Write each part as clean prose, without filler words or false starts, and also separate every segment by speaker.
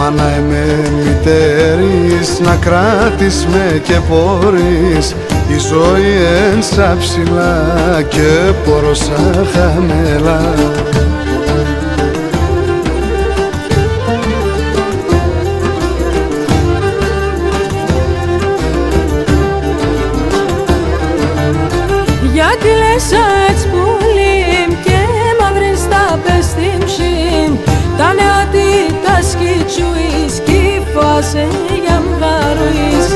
Speaker 1: Μάνα εμέ μητέρης, να κράτης με και πόρεις, η ζωή εν σα ψηλά και πόροσα χαμελά.
Speaker 2: Γιατί λες έτσι πολύ και μαύρης τα πες στην ψήν, τα νεάτη τα σκητσούεις κι φάσε για μβαρούεις.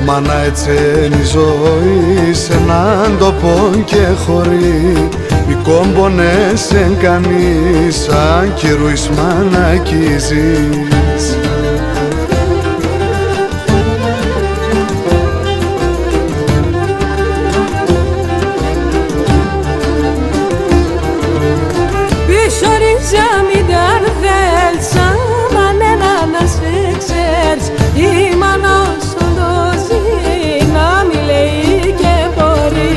Speaker 1: Μάνα έτσι είναι η ζωή σε έναν τόπο και χωρί, μη κόμπονες εν κανείς, σαν κυρούεις μάνα κι ζεις.
Speaker 2: Πίσω ρίζα μην τα αρθέλς, σαν ένα να σε ξέρεις, η μάνα όσον το ζει, να μη λέει και μπορεί.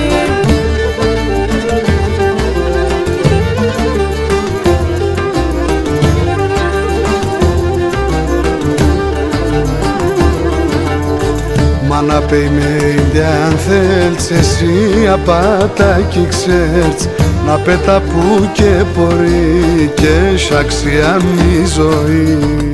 Speaker 1: Μάνα πέι με ίνδια αν θέλεις, εσύ απάτα κι ξέρεις, να πέτα που και μπορεί και σ' αξία μη ζωή.